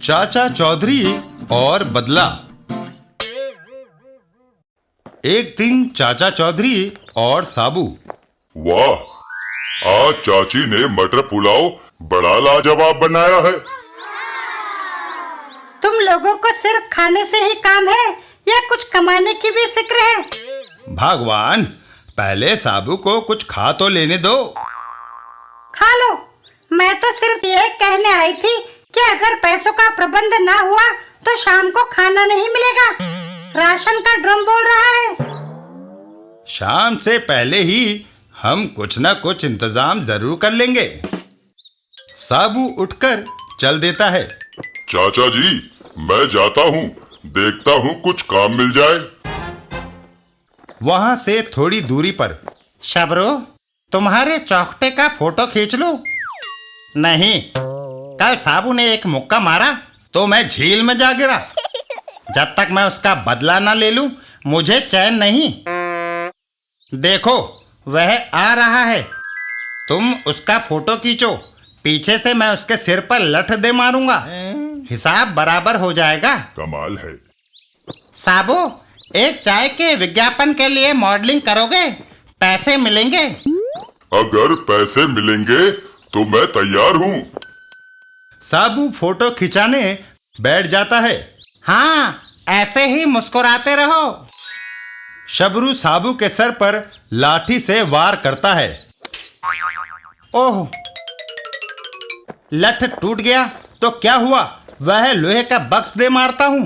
चाचा चौधरी और बदला। एक दिन चाचा चौधरी और साबू। वाह, आज चाची ने मटर पुलाव बड़ा लाजवाब बनाया है। तुम लोगों को सिर्फ खाने से ही काम है या कुछ कमाने की भी फिक्र है? भगवान, पहले साबू को कुछ खा तो लेने दो। खा लो। मैं तो सिर्फ ये कहने आई थी कि अगर पैसों का प्रबंध ना हुआ तो शाम को खाना नहीं मिलेगा। राशन का ड्रम बोल रहा है। शाम से पहले ही हम कुछ न कुछ इंतजाम जरूर कर लेंगे। साबू उठकर चल देता है। चाचा जी, मैं जाता हूँ, देखता हूँ कुछ काम मिल जाए। वहां से थोड़ी दूरी पर। शबरू, तुम्हारे चौखटे का फोटो खींच लूं? नहीं, कल साबू ने एक मुक्का मारा तो मैं झील में जा गिरा। जब तक मैं उसका बदला ना ले लूं, मुझे चैन नहीं। देखो, वह आ रहा है। तुम उसका फोटो खींचो, पीछे से मैं उसके सिर पर लठ दे मारूंगा। हिसाब बराबर हो जाएगा। कमाल है। साबू, एक चाय के विज्ञापन के लिए मॉडलिंग करोगे? पैसे मिलेंगे। अगर पैसे मिलेंगे तो मैं तैयार हूँ। साबू फोटो खिंचाने बैठ जाता है। हाँ, ऐसे ही मुस्कुराते रहो। शबरू साबू के सर पर लाठी से वार करता है। ओह, लठ टूट गया तो क्या हुआ? वह लोहे का बक्स दे मारता हूं।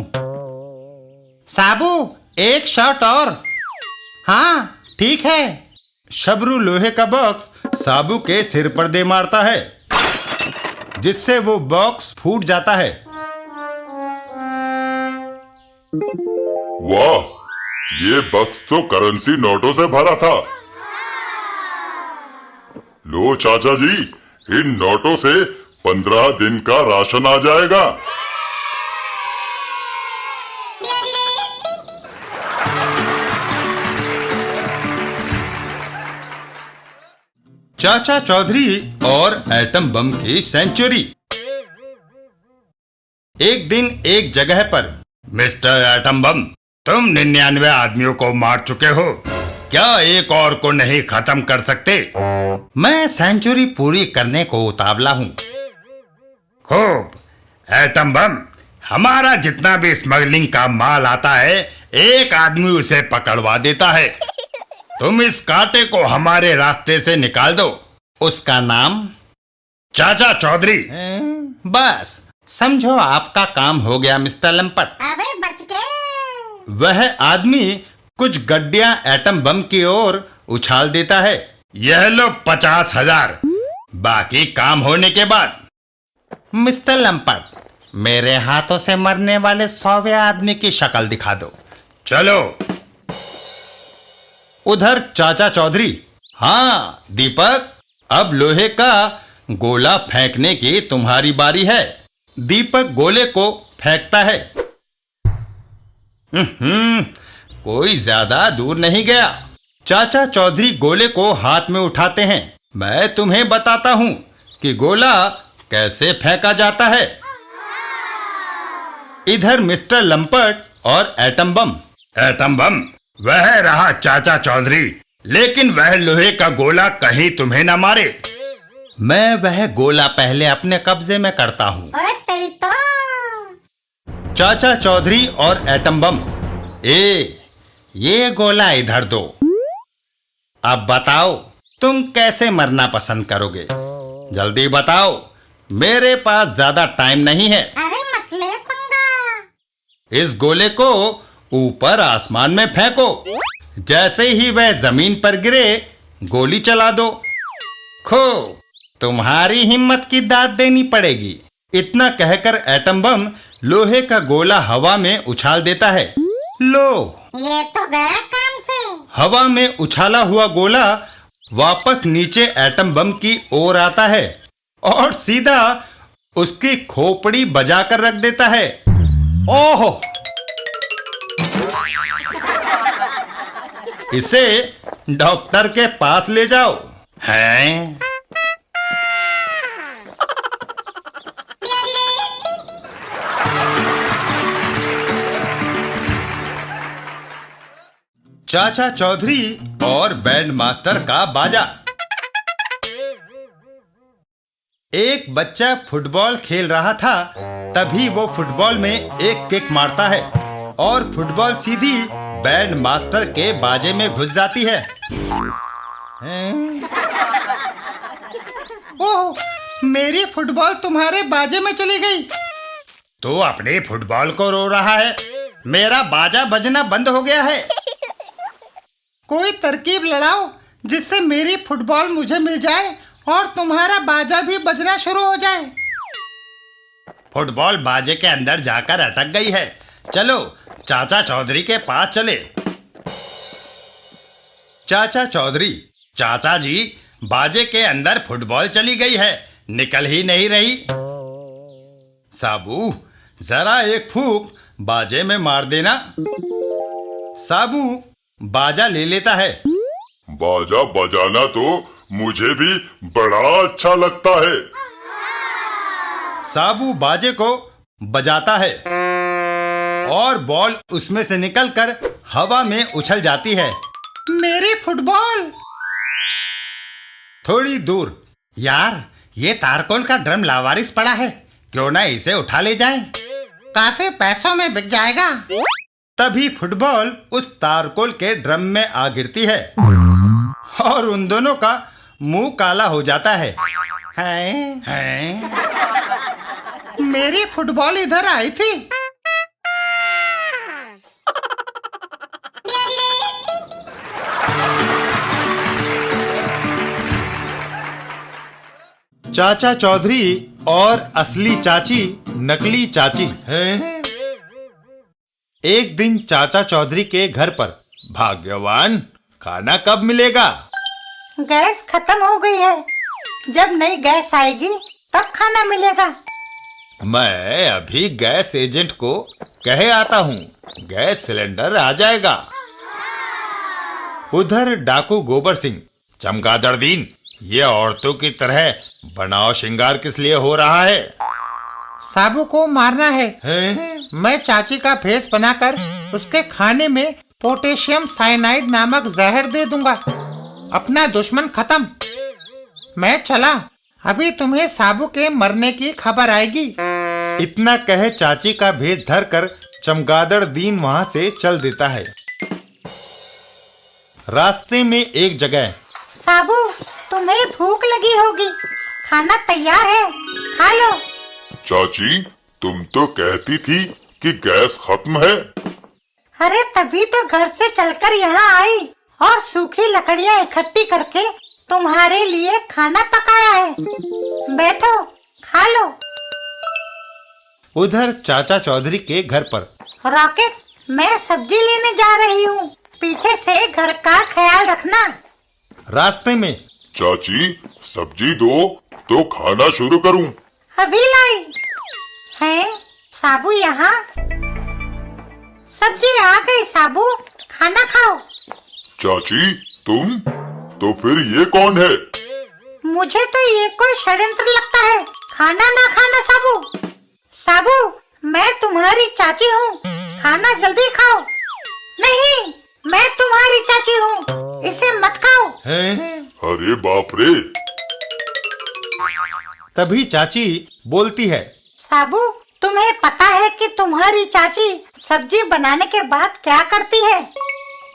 साबू, एक शॉट और। हाँ, ठीक है। शबरू लोहे का बॉक्स साबू के सिर पर दे मारता है, जिससे वो बॉक्स फूट जाता है। वाह, ये बक्स तो करेंसी नोटों से भरा था। लो चाचा जी, इन नोटों से 15 दिन का राशन आ जाएगा। चाचा चौधरी और एटम बम की सेंचुरी। एक दिन एक जगह पर। मिस्टर एटम बम, तुम 99 आदमियों को मार चुके हो, क्या एक और को नहीं खत्म कर सकते? मैं सेंचुरी पूरी करने को उतावला हूँ। खूब। एटम बम, हमारा जितना भी स्मगलिंग का माल आता है, एक आदमी उसे पकड़वा देता है। तुम इस कांटे को हमारे रास्ते से निकाल दो। उसका नाम? चाचा चौधरी। बस समझो आपका काम हो गया मिस्टर लंपट। अबे बच गए। वह आदमी कुछ गड्डियां एटम बम की ओर उछाल देता है। यह लो 50,000, बाकी काम होने के बाद। मिस्टर लंपट, मेरे हाथों से मरने वाले 100वें आदमी की शक्ल दिखा दो। चलो। उधर चाचा चौधरी। हाँ दीपक, अब लोहे का गोला फेंकने की तुम्हारी बारी है। दीपक गोले को फेंकता है। कोई ज्यादा दूर नहीं गया। चाचा चौधरी गोले को हाथ में उठाते हैं। मैं तुम्हें बताता हूं कि गोला कैसे फेंका जाता है। इधर मिस्टर लंपट और एटम बम। एटम बम, वह रहा चाचा चौधरी, लेकिन वह लोहे का गोला कहीं तुम्हें न मारे। मैं वह गोला पहले अपने कब्जे में करता हूँ। अरे तेरी तो। चाचा चौधरी और एटम बम। ये गोला इधर दो। अब बताओ, तुम कैसे मरना पसंद करोगे? जल्दी बताओ, मेरे पास ज्यादा टाइम नहीं है। अरे मत ले पंगा। इस गोले को ऊपर आसमान में फेंको। जैसे ही वह जमीन पर गिरे, गोली चला दो। खो, तुम्हारी हिम्मत की दाद देनी पड़ेगी। इतना कहकर एटम बम लोहे का गोला हवा में उछाल देता है। लो, ये तो गया काम से। हवा में उछाला हुआ गोला वापस नीचे एटम बम की ओर आता है और सीधा उसकी खोपड़ी बजाकर रख देता है। ओहो! इसे डॉक्टर के पास ले जाओ। हैं? चाचा चौधरी और बैंड मास्टर का बाजा। एक बच्चा फुटबॉल खेल रहा था, तभी वो फुटबॉल में एक किक मारता है और फुटबॉल सीधी बैंड मास्टर के बाजे में घुस जाती है। ओह, मेरी फुटबॉल तुम्हारे बाजे में चली गई। तू अपने फुटबॉल को रो रहा है? मेरा बाजा बजना बंद हो गया है। कोई तरकीब लड़ाओ जिससे मेरी फुटबॉल मुझे मिल जाए और तुम्हारा बाजा भी बजना शुरू हो जाए। फुटबॉल बाजे के अंदर जाकर अटक गई है। चलो चाचा चौधरी के पास चले। चाचा चौधरी, चाचा जी, बाजे के अंदर फुटबॉल चली गई है, निकल ही नहीं रही। साबू, जरा एक फूंक बाजे में मार देना। साबू बाजा ले लेता है। बाजा बजाना तो मुझे भी बड़ा अच्छा लगता है। साबू बाजे को बजाता है और बॉल उसमें से निकलकर हवा में उछल जाती है। मेरी फुटबॉल! थोड़ी दूर, यार ये तारकोल का ड्रम लावारिस पड़ा है, क्यों ना इसे उठा ले जाएं? काफी पैसों में बिक जाएगा। तभी फुटबॉल उस तारकोल के ड्रम में आ गिरती है और उन दोनों का मुंह काला हो जाता है। मेरी फुटबॉल इधर आई थी। चाचा चौधरी और असली चाची नकली चाची। एक दिन चाचा चौधरी के घर पर, भाग्यवान, खाना कब मिलेगा? गैस खत्म हो गई है, जब नई गैस आएगी तब खाना मिलेगा। मैं अभी गैस एजेंट को कहे आता हूँ, गैस सिलेंडर आ जाएगा। उधर डाकू गोबर सिंह, चमगादड़ दीन, ये औरतों की तरह बनाव श्रृंगार किस लिए हो रहा है? साबू को मारना है। मैं चाची का भेष बनाकर उसके खाने में पोटेशियम साइनाइड नामक जहर दे दूंगा। अपना दुश्मन खत्म। मैं चला, अभी तुम्हें साबू के मरने की खबर आएगी। इतना कहे चाची का भेष धरकर चमगादड़ दीन वहां से चल देता है। रास्ते में एक जगह, साबू, तुम्हें भूख लगी होगी, खाना तैयार है, खा लो। चाची, तुम तो कहती थी कि गैस खत्म है। अरे तभी तो घर से चलकर यहाँ आई और सूखी लकड़ियाँ इकट्ठी करके तुम्हारे लिए खाना पकाया है। बैठो, खा लो। उधर चाचा चौधरी के घर पर, रॉकेट, मैं सब्जी लेने जा रही हूँ, पीछे से घर का ख्याल रखना। रास्ते में, चाची, सब्जी दो तो खाना शुरू करूं। अभी लाई है। साबू यहाँ, सब्जी आ गई। साबू, खाना खाओ। चाची, तुम तो फिर ये कौन है? मुझे तो ये कोई षड्यंत्र लगता है। खाना ना खाना। साबू, साबू, मैं तुम्हारी चाची हूँ, खाना जल्दी खाओ। नहीं, मैं तुम्हारी चाची हूँ, इसे मत खाओ। अरे बाप रे! तभी चाची बोलती है, साबू, तुम्हें पता है कि तुम्हारी चाची सब्जी बनाने के बाद क्या करती है?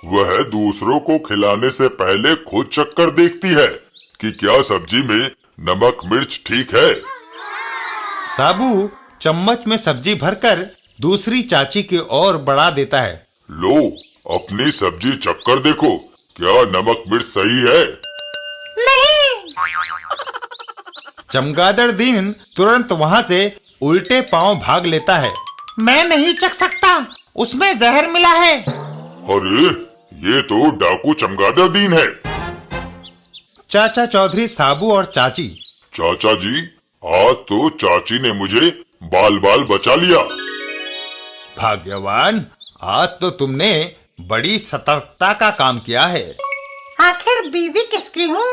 वह दूसरों को खिलाने से पहले खुद चक्कर देखती है कि क्या सब्जी में नमक मिर्च ठीक है। साबू चम्मच में सब्जी भरकर दूसरी चाची की ओर बढ़ा देता है। लो, अपनी सब्जी चक्कर देखो, क्या नमक मिर्च सही है? नहीं। चमगादड़ दीन तुरंत वहाँ से उल्टे पांव भाग लेता है। मैं नहीं चख सकता, उसमें जहर मिला है। अरे, ये तो डाकू चमगादड़ दीन है। चाचा चौधरी, साबू और चाची, चाचा जी, आज तो चाची ने मुझे बाल बाल बचा लिया। भाग्यवान, आज तो तुमने बड़ी सतर्कता का काम किया है। आखिर बीवी किसकी हूँ?